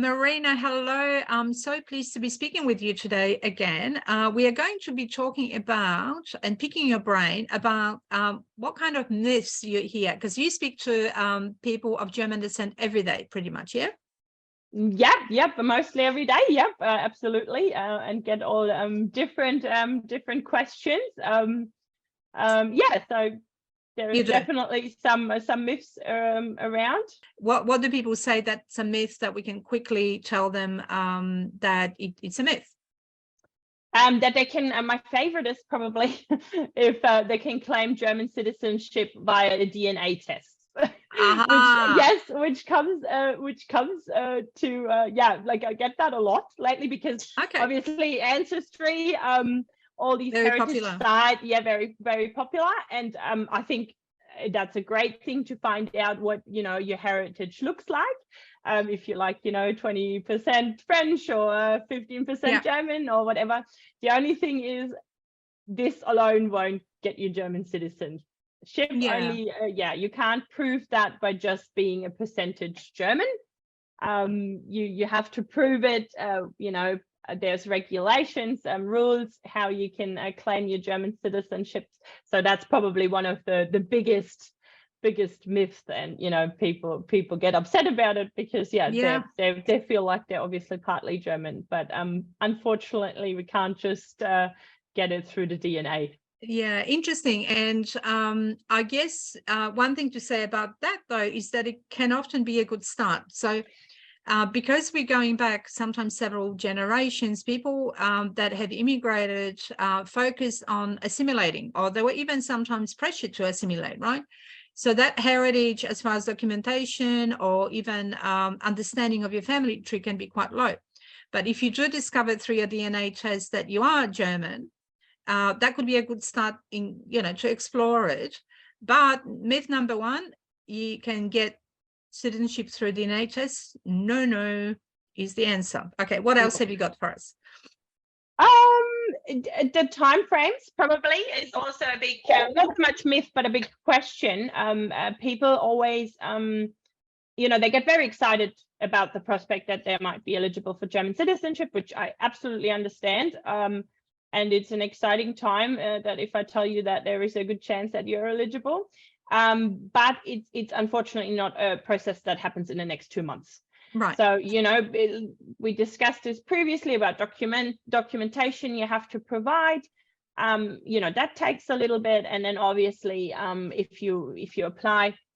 Marina, hello. I'm so pleased to be speaking with you today again. We are going to be talking about and picking your brain about what kind of myths you hear, because you speak to people of German descent every day, pretty much, yeah? Yep, mostly every day. Yep, absolutely, and get all different questions. Yeah, so there is definitely some myths around. What do people say that's a myth that we can quickly tell them that it's a myth? That they can, my favorite is probably if they can claim German citizenship via a DNA test. which comes to like I get that a lot lately because obviously ancestry, all these very heritage sites, very popular, and I think that's a great thing to find out what your heritage looks like. If you're like 20% French or 15% German or whatever. The only thing is this alone won't get you German citizenship. Only you can't prove that by just being a percentage German. You have to prove it. There's regulations and rules how you can claim your German citizenship. So that's probably one of the biggest myths, and people get upset about it because they feel like they're obviously partly German, but unfortunately we can't just get it through the DNA. Yeah, interesting. And I guess one thing to say about that, though, is that it can often be a good start. So because we're going back sometimes several generations, people that have immigrated focused on assimilating, or they were even sometimes pressured to assimilate, right? So that heritage, as far as documentation or even understanding of your family tree, can be quite low. But if you do discover through your DNA test that you are German, that could be a good start in, to explore it. But myth number one, you can get citizenship through DNA tests. No is the answer. Okay, what else have you got for us? The time frames probably is also a big, not so much myth, but a big question. People always, they get very excited about the prospect that they might be eligible for German citizenship, which I absolutely understand. And it's an exciting time that if I tell you that there is a good chance that you're eligible. But it's unfortunately not a process that happens in the next 2 months. Right. So, we discussed this previously about documentation you have to provide. That takes a little bit. And then obviously, if you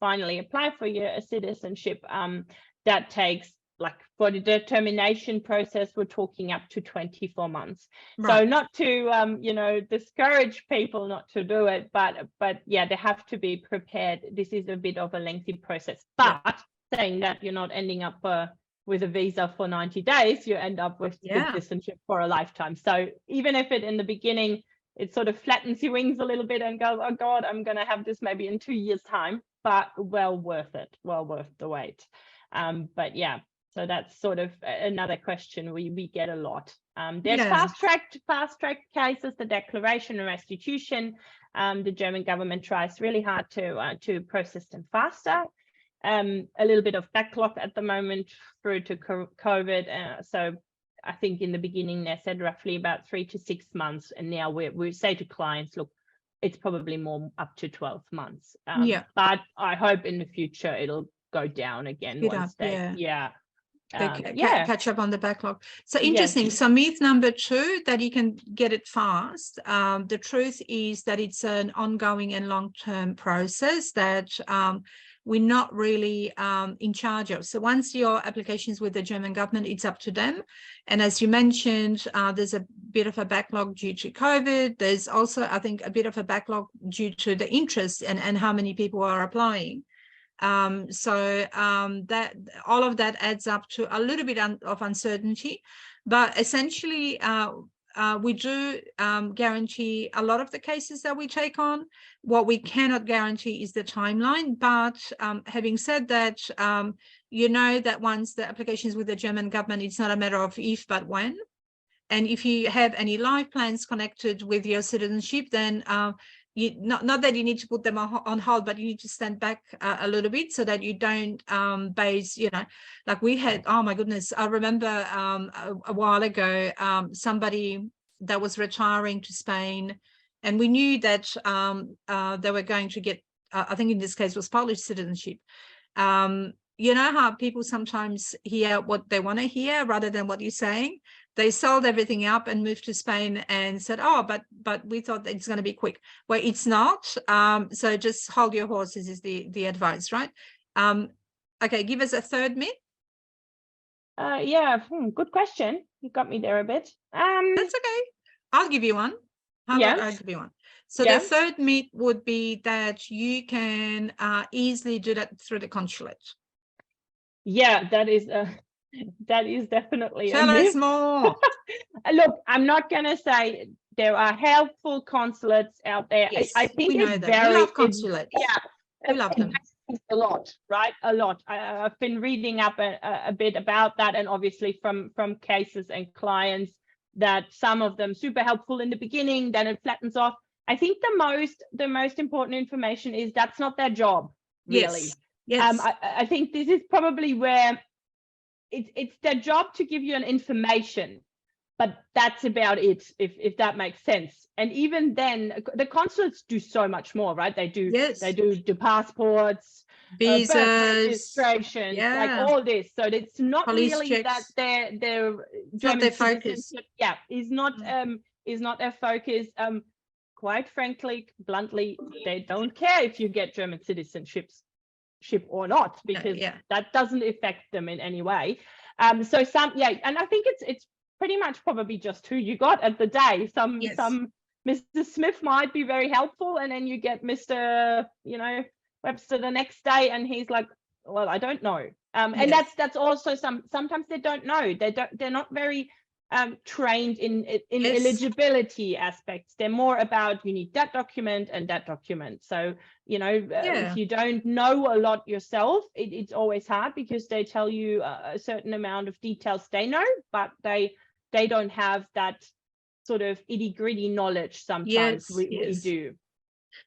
finally apply for your citizenship, that takes, like, for the determination process, we're talking up to 24 months. Right. So not to, discourage people not to do it, but yeah, they have to be prepared. This is a bit of a lengthy process, but saying that you're not ending up with a visa for 90 days, you end up with citizenship for a lifetime. So even if it in the beginning, it sort of flattens your wings a little bit and goes, oh God, I'm going to have this maybe in 2 years time, but well worth it, well worth the wait. But yeah, so that's sort of another question we get a lot. There's fast track cases, the declaration and restitution. The German government tries really hard to process them faster. A little bit of backlog at the moment through to COVID. So I think in the beginning they said roughly about 3 to 6 months, and now we say to clients, look, it's probably more up to 12 months. But I hope in the future it'll go down again once they catch up on the backlog. So interesting. So myth number 2, that you can get it fast. The truth is that it's an ongoing and long-term process that we're not really in charge of. So once your application is with the German government, it's up to them. And as you mentioned, there's a bit of a backlog due to COVID. There's also, I think, a bit of a backlog due to the interest and how many people are applying. That all of that adds up to a little bit of uncertainty, but essentially we do guarantee a lot of the cases that we take on. What we cannot guarantee is the timeline, but having said that, that once the application is with the German government, it's not a matter of if but when. And if you have any life plans connected with your citizenship, then not that you need to put them on hold, but you need to stand back a little bit so that you don't base, like we had, oh my goodness, I remember a while ago, somebody that was retiring to Spain, and we knew that they were going to get, I think in this case was Polish citizenship. You know how people sometimes hear what they want to hear rather than what you're saying? They sold everything up and moved to Spain and said, oh, but we thought it's going to be quick. Well, it's not. So just hold your horses is the advice, right? Okay, give us a third myth. Yeah, good question. You got me there a bit. That's okay. I'll give you one. I'll give you one. So the third myth would be that you can easily do that through the consulate. Yeah, that is definitely Tell a myth. us more. Look, I'm not going to say there are helpful consulates out there. Yes, I think we love consulates. We love them. A lot, right? A lot. I've been reading up a bit about that, and obviously from cases and clients that some of them super helpful in the beginning, then it flattens off. I think the most important information is that's not their job, really. Yes. I think this is probably where it's their job to give you an information, but that's about it, if that makes sense. And even then, the consulates do so much more, right? They do the passports, visas, birth registration, like all this. So it's not police really checks. that their not their focus. Yeah, is not their focus. Quite frankly, bluntly, they don't care if you get German citizenship or not, because that doesn't affect them in any way. So and I think it's pretty much probably just who you got at the day. Some Mr. Smith might be very helpful, and then you get Mr. Webster the next day, and he's like, well, I don't know. And that's also sometimes they don't know. They're not very trained in eligibility aspects. They're more about you need that document and that document. So if you don't know a lot yourself, it's always hard, because they tell you a certain amount of details they know, but they don't have that sort of itty-gritty knowledge. Sometimes we do.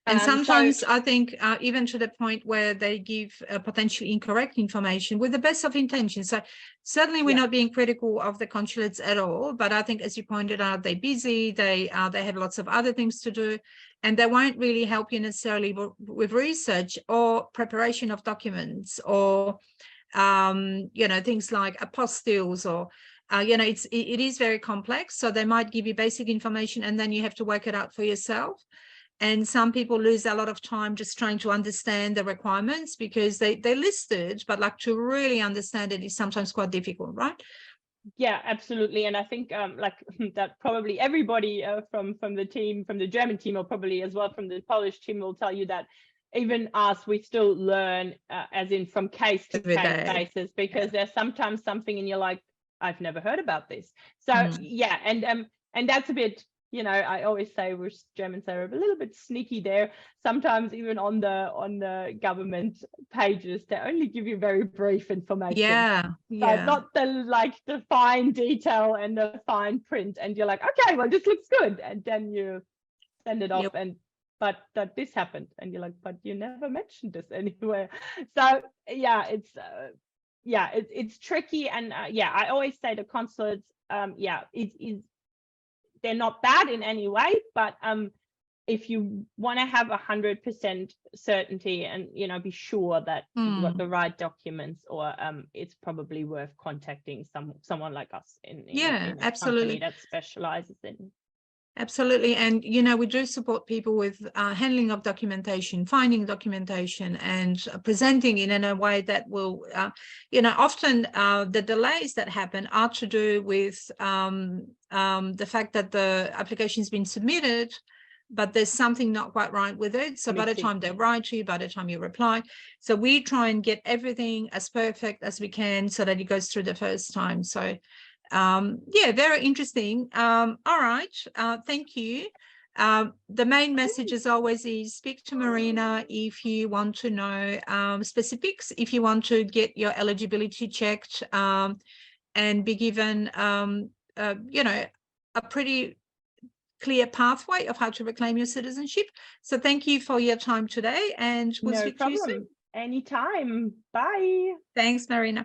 And sometimes I think even to the point where they give potentially incorrect information with the best of intentions. So certainly we're not being critical of the consulates at all, but I think, as you pointed out, they're busy, they have lots of other things to do, and they won't really help you necessarily with research or preparation of documents, or things like apostilles, or it is very complex. So they might give you basic information and then you have to work it out for yourself. And some people lose a lot of time just trying to understand the requirements, because they listed, but like to really understand it is sometimes quite difficult, right? Yeah, absolutely. And I think that probably everybody from the team, from the German team, or probably as well from the Polish team, will tell you that even us, we still learn as in from case to case basis, because there's sometimes something and you're like, I've never heard about this. So and that's a bit, I always say we're Germans are a little bit sneaky there. Sometimes even on the government pages, they only give you very brief information. But not the fine detail and the fine print. And you're like, okay, well, this looks good. And then you send it off but that this happened. And you're like, but you never mentioned this anywhere. So it's tricky. And I always say the consulates, they're not bad in any way, but if you want to have 100% certainty and be sure that you've got the right documents, or it's probably worth contacting someone like us in a company that specializes in. Absolutely. And, we do support people with handling of documentation, finding documentation, and presenting it in a way that will, often the delays that happen are to do with the fact that the application has been submitted, but there's something not quite right with it. So by the time they write to you, by the time you reply, so we try and get everything as perfect as we can so that it goes through the first time. So very interesting. All right, thank you. The main message, as always, is speak to Marina if you want to know specifics, if you want to get your eligibility checked, and be given a pretty clear pathway of how to reclaim your citizenship. So thank you for your time today, and we'll No speak to you soon. problem. Anytime. Bye. Thanks, Marina.